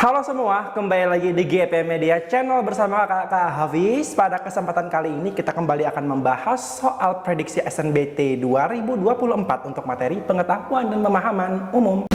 Halo semua, kembali lagi di GP Media Channel bersama Kakak Hafiz. Pada kesempatan kali ini kita kembali akan membahas soal prediksi SNBT 2024 untuk materi pengetahuan dan pemahaman umum.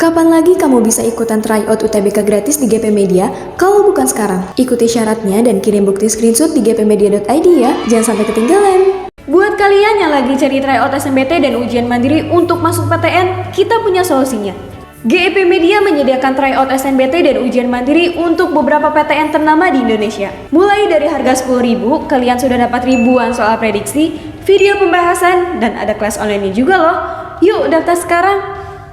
Kapan lagi kamu bisa ikutan tryout UTBK gratis di GP Media kalau bukan sekarang? Ikuti syaratnya dan kirim bukti screenshot di gpmedia.id ya, jangan sampai ketinggalan. Buat kalian yang lagi cari tryout SNBT dan ujian mandiri untuk masuk PTN, kita punya solusinya. GEP Media menyediakan tryout SNBT dan ujian mandiri untuk beberapa PTN ternama di Indonesia. Mulai dari harga 10.000, kalian sudah dapat ribuan soal prediksi, video pembahasan, dan ada kelas online-nya juga loh. Yuk daftar sekarang!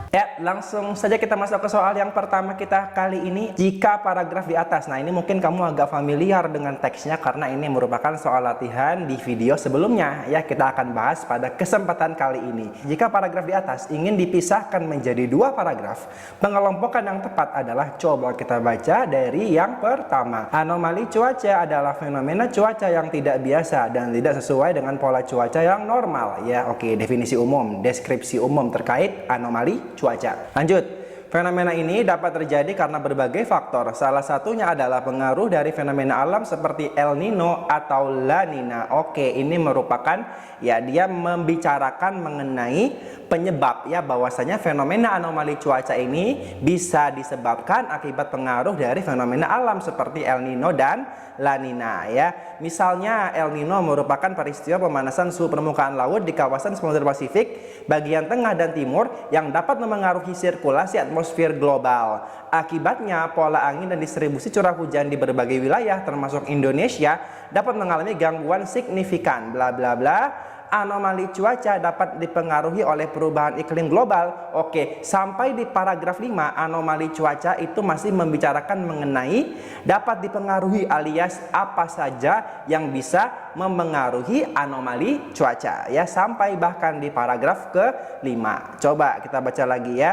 Ya, langsung saja kita masuk ke soal yang pertama kita kali ini. Jika paragraf di atas, nah ini mungkin kamu agak familiar dengan teksnya karena ini merupakan soal latihan di video sebelumnya. Ya, kita akan bahas pada kesempatan kali ini. Jika paragraf di atas ingin dipisahkan menjadi dua paragraf, pengelompokan yang tepat adalah, coba kita baca dari yang pertama. Anomali cuaca adalah fenomena cuaca yang tidak biasa dan tidak sesuai dengan pola cuaca yang normal. Ya, oke, definisi umum, deskripsi umum terkait anomali cuaca. Lanjut. Fenomena ini dapat terjadi karena berbagai faktor. Salah satunya adalah pengaruh dari fenomena alam seperti El Nino atau La Nina. Oke, ini merupakan dia membicarakan mengenai penyebab ya, bahwasanya fenomena anomali cuaca ini bisa disebabkan akibat pengaruh dari fenomena alam seperti El Nino dan La Nina ya. Misalnya El Nino merupakan peristiwa pemanasan suhu permukaan laut di kawasan Samudra Pasifik bagian tengah dan timur yang dapat memengaruhi sirkulasi atmosfer global. Akibatnya pola angin dan distribusi curah hujan di berbagai wilayah termasuk Indonesia dapat mengalami gangguan signifikan bla bla bla. Anomali cuaca dapat dipengaruhi oleh perubahan iklim global. Oke, sampai di paragraf 5 anomali cuaca itu masih membicarakan mengenai dapat dipengaruhi alias apa saja yang bisa memengaruhi anomali cuaca ya, sampai bahkan di paragraf ke-5. Coba kita baca lagi ya.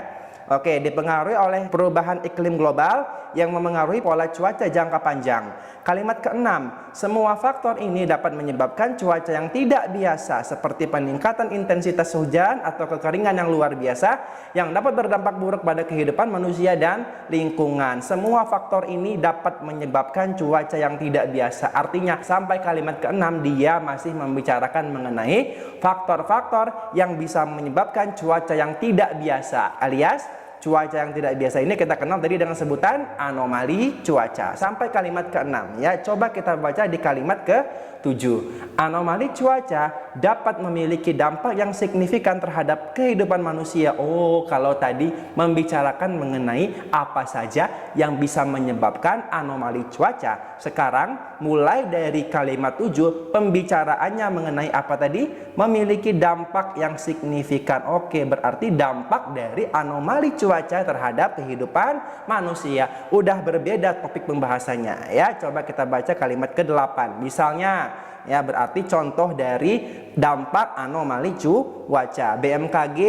Oke, dipengaruhi oleh perubahan iklim global yang memengaruhi pola cuaca jangka panjang. Kalimat ke-6, semua faktor ini dapat menyebabkan cuaca yang tidak biasa seperti peningkatan intensitas hujan atau kekeringan yang luar biasa yang dapat berdampak buruk pada kehidupan manusia dan lingkungan. Semua faktor ini dapat menyebabkan cuaca yang tidak biasa. Artinya sampai kalimat ke-6 dia masih membicarakan mengenai faktor-faktor yang bisa menyebabkan cuaca yang tidak biasa, alias cuaca yang tidak biasa ini kita kenal tadi dengan sebutan anomali cuaca. Sampai kalimat ke-6 ya. Coba kita baca di kalimat ke-7. Anomali cuaca dapat memiliki dampak yang signifikan terhadap kehidupan manusia. Oh, kalau tadi membicarakan mengenai apa saja yang bisa menyebabkan anomali cuaca. Sekarang mulai dari kalimat 7 pembicaraannya mengenai apa tadi? Memiliki dampak yang signifikan. Oke, berarti dampak dari anomali cuaca terhadap kehidupan manusia. Udah berbeda topik pembahasannya ya. Coba kita baca kalimat ke-8. Misalnya ya, berarti contoh dari dampak anomali cuaca. BMKG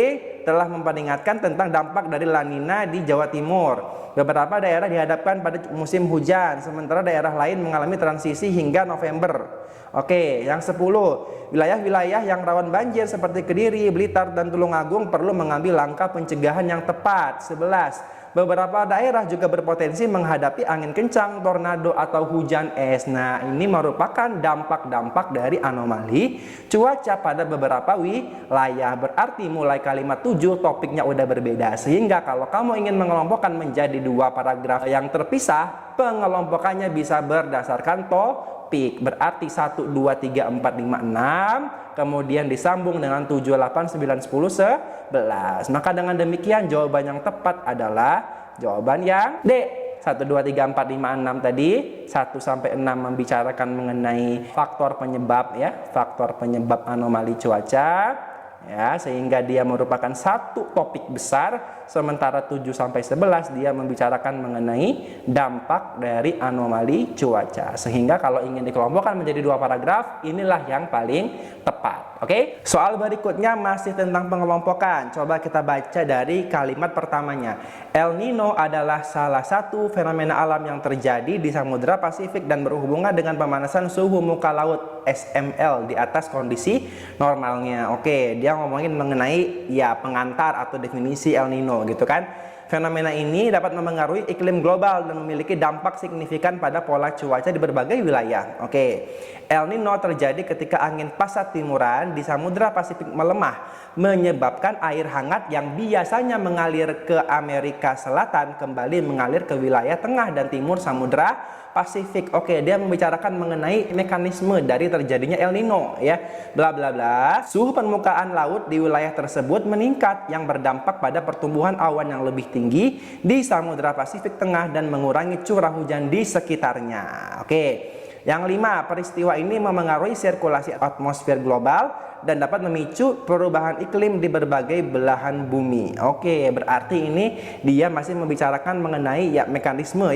telah memperingatkan tentang dampak dari La Nina di Jawa Timur. Beberapa daerah dihadapkan pada musim hujan, sementara daerah lain mengalami transisi hingga November. Oke, yang 10, wilayah-wilayah yang rawan banjir seperti Kediri, Blitar, dan Tulungagung perlu mengambil langkah pencegahan yang tepat. 11, beberapa daerah juga berpotensi menghadapi angin kencang, tornado, atau hujan es. Nah, ini merupakan dampak-dampak dari anomali cuaca pada beberapa wilayah. Berarti mulai kalimat 7 topiknya udah berbeda. Sehingga kalau kamu ingin mengelompokkan menjadi dua paragraf yang terpisah, pengelompokannya bisa berdasarkan topik. Berarti 1, 2, 3, 4, 5, 6. Kemudian disambung dengan 7, 8, 9, 10, 11. Maka dengan demikian jawaban yang tepat adalah jawaban yang D. 1, 2, 3, 4, 5, 6 tadi. 1 sampai 6 membicarakan mengenai faktor penyebab ya, faktor penyebab anomali cuaca. Ya, sehingga dia merupakan satu topik besar, sementara 7 sampai 11 dia membicarakan mengenai dampak dari anomali cuaca. Sehingga kalau ingin dikelompokkan menjadi dua paragraf, inilah yang paling tepat. Oke, soal berikutnya masih tentang pengelompokan. Coba kita baca dari kalimat pertamanya. El Nino adalah salah satu fenomena alam yang terjadi di Samudra Pasifik dan berhubungan dengan pemanasan suhu muka laut SML di atas kondisi normalnya. Oke, dia ngomongin mengenai ya pengantar atau definisi El Nino gitu kan. Fenomena ini dapat memengaruhi iklim global dan memiliki dampak signifikan pada pola cuaca di berbagai wilayah. Oke, El Nino terjadi ketika angin pasat timuran di Samudra Pasifik melemah, menyebabkan air hangat yang biasanya mengalir ke Amerika Selatan kembali mengalir ke wilayah tengah dan timur Samudra Pasifik. Oke, dia membicarakan mengenai mekanisme dari terjadinya El Nino ya. Bla bla bla. Suhu permukaan laut di wilayah tersebut meningkat yang berdampak pada pertumbuhan awan yang lebih tinggi di Samudra Pasifik Tengah dan mengurangi curah hujan di sekitarnya. Oke. Yang 5, peristiwa ini memengaruhi sirkulasi atmosfer global dan dapat memicu perubahan iklim di berbagai belahan bumi. Oke, berarti ini dia masih membicarakan mengenai ya mekanisme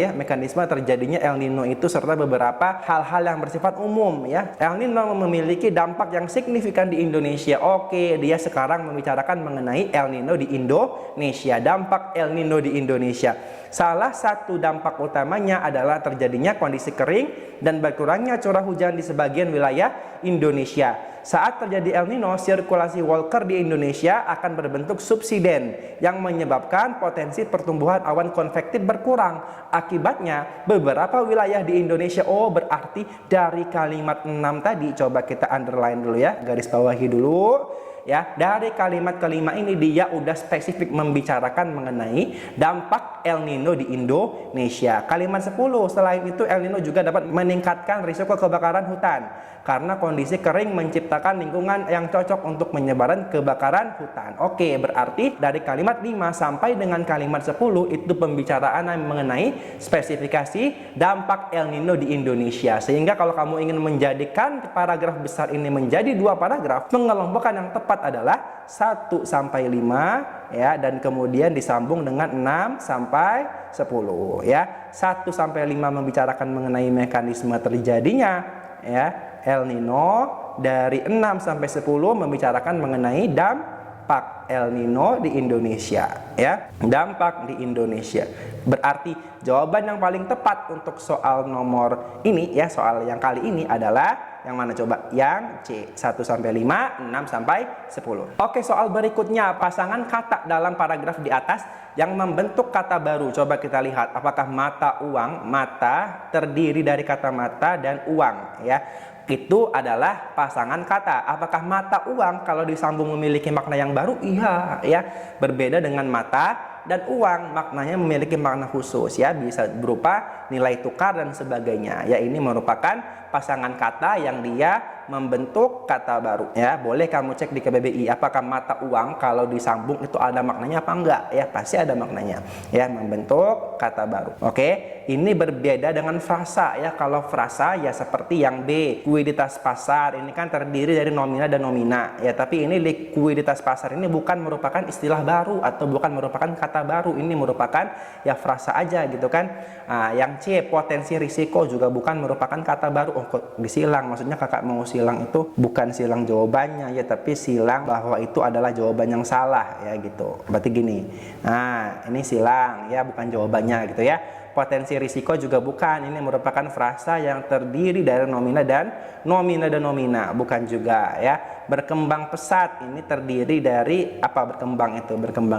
terjadinya El Nino itu serta beberapa hal-hal yang bersifat umum ya. El Nino memiliki dampak yang signifikan di Indonesia. Oke, dia sekarang membicarakan mengenai El Nino di Indonesia, dampak El Nino di Indonesia. Salah satu dampak utamanya adalah terjadinya kondisi kering dan berkurangnya curah hujan di sebagian wilayah Indonesia. Saat terjadi El Nino, sirkulasi Walker di Indonesia akan berbentuk subsiden yang menyebabkan potensi pertumbuhan awan konvektif berkurang. Akibatnya, beberapa wilayah di Indonesia, berarti dari kalimat 6 tadi, coba kita underline dulu ya, garis bawahi dulu. Ya, dari kalimat kelima ini dia udah spesifik membicarakan mengenai dampak El Nino di Indonesia. Kalimat 10, selain itu El Nino juga dapat meningkatkan risiko kebakaran hutan karena kondisi kering menciptakan lingkungan yang cocok untuk penyebaran kebakaran hutan. Oke, berarti dari kalimat 5 sampai dengan kalimat 10 itu pembicaraan mengenai spesifikasi dampak El Nino di Indonesia. Sehingga kalau kamu ingin menjadikan paragraf besar ini menjadi 2 paragraf, pengelompokan yang tepat adalah 1 sampai 5 ya, dan kemudian disambung dengan 6 sampai 10 ya. 1 sampai 5 membicarakan mengenai mekanisme terjadinya ya El Nino, dari 6 sampai 10 membicarakan mengenai dampak El Nino di Indonesia ya. Dampak di Indonesia. Berarti jawaban yang paling tepat untuk soal nomor ini ya, soal yang kali ini adalah yang mana coba? Yang C, 1 sampai 5, 6 sampai 10. Oke, soal berikutnya, pasangan kata dalam paragraf di atas yang membentuk kata baru. Coba kita lihat apakah mata uang, mata terdiri dari kata mata dan uang ya. Itu adalah pasangan kata. Apakah mata uang kalau disambung memiliki makna yang baru? Iya ya. Berbeda dengan mata dan uang, maknanya memiliki makna khusus ya, bisa berupa nilai tukar dan sebagainya ya. Ini merupakan pasangan kata yang dia membentuk kata baru ya. Boleh kamu cek di KBBI apakah mata uang kalau disambung itu ada maknanya apa enggak ya. Pasti ada maknanya ya, membentuk kata baru. Oke, ini berbeda dengan frasa ya. Kalau frasa ya seperti yang B, likuiditas pasar ini kan terdiri dari nomina dan nomina ya, tapi ini likuiditas pasar ini bukan merupakan istilah baru atau bukan merupakan kata baru, ini merupakan ya frasa aja gitu kan. Nah, yang C, potensi risiko juga bukan merupakan kata baru. Oh, kok disilang, maksudnya kakak mau silang itu bukan silang jawabannya ya, tapi silang bahwa itu adalah jawaban yang salah ya gitu. Berarti gini, nah ini silang ya, bukan jawabannya gitu ya. Potensi risiko juga bukan, ini merupakan frasa yang terdiri dari nomina dan nomina, bukan juga ya. Berkembang pesat ini terdiri dari apa? Berkembang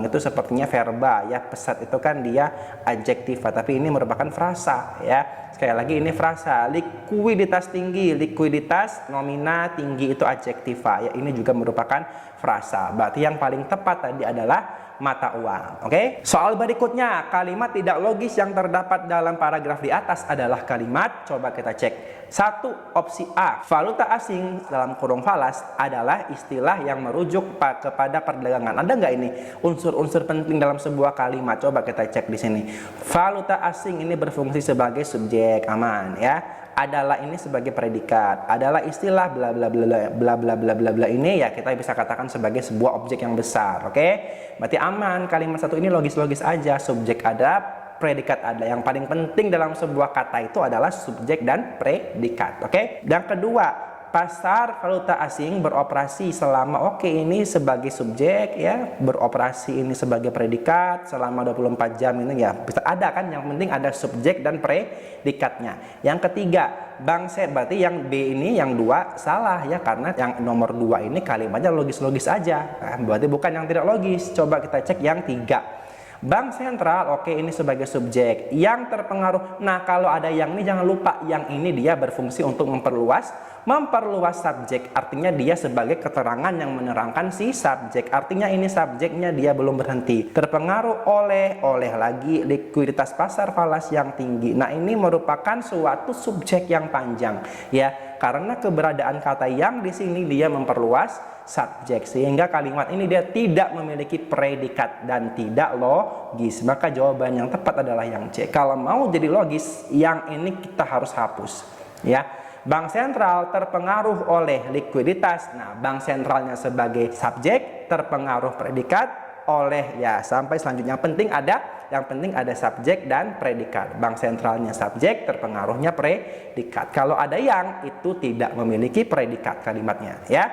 itu sepertinya verba ya, pesat itu kan dia adjektiva, tapi ini merupakan frasa ya. Sekali lagi ini frasa. Likuiditas tinggi, likuiditas nomina, tinggi itu adjektiva ya, ini juga merupakan frasa. Berarti yang paling tepat tadi adalah mata uang. Oke. Soal berikutnya, kalimat tidak logis yang terdapat dalam paragraf di atas adalah kalimat, coba kita cek. 1. Opsi A, valuta asing dalam kurung falas adalah istilah yang merujuk kepada perdagangan. Ada nggak ini unsur-unsur penting dalam sebuah kalimat? Coba kita cek di sini. Valuta asing ini berfungsi sebagai subjek, aman ya. Adalah ini sebagai predikat, adalah istilah bla bla bla bla bla bla bla bla ini ya, kita bisa katakan sebagai sebuah objek yang besar. Oke, berarti aman, kalimat satu ini logis-logis aja, subjek ada, predikat ada. Yang paling penting dalam sebuah kata itu adalah subjek dan predikat. Oke, yang kedua, pasar valuta asing beroperasi selama ini sebagai subjek ya, beroperasi ini sebagai predikat selama 24 jam ini ya bisa ada kan, yang penting ada subjek dan predikatnya. Yang ketiga, berarti yang B ini yang 2 salah ya, karena yang nomor 2 ini kalimatnya logis-logis aja. Nah, berarti bukan yang tidak logis. Coba kita cek yang 3. Bank sentral, ini sebagai subjek yang terpengaruh. Nah, kalau ada yang ini jangan lupa, yang ini dia berfungsi untuk memperluas subjek. Artinya dia sebagai keterangan yang menerangkan si subjek. Artinya ini subjeknya dia belum berhenti. Terpengaruh oleh lagi likuiditas pasar falas yang tinggi. Nah, ini merupakan suatu subjek yang panjang ya. Karena keberadaan kata yang di sini dia memperluas subjek, sehingga kalimat ini dia tidak memiliki predikat dan tidak logis. Maka jawaban yang tepat adalah yang C. Kalau mau jadi logis, yang ini kita harus hapus ya. Bank sentral terpengaruh oleh likuiditas. Nah, bank sentralnya sebagai subjek, terpengaruh predikat oleh ya, sampai selanjutnya yang penting ada subjek dan predikat. Bank sentralnya subjek, terpengaruhnya predikat. Kalau ada yang itu tidak memiliki predikat kalimatnya ya.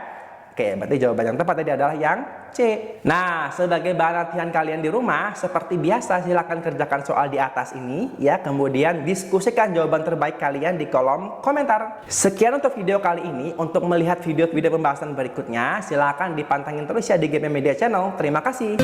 Oke, berarti jawaban yang tepat tadi adalah yang C. Nah, sebagai bahan latihan kalian di rumah, seperti biasa silakan kerjakan soal di atas ini ya, kemudian diskusikan jawaban terbaik kalian di kolom komentar. Sekian untuk video kali ini. Untuk melihat video-video pembahasan berikutnya, silakan dipantengin terus ya di GP Media Channel. Terima kasih.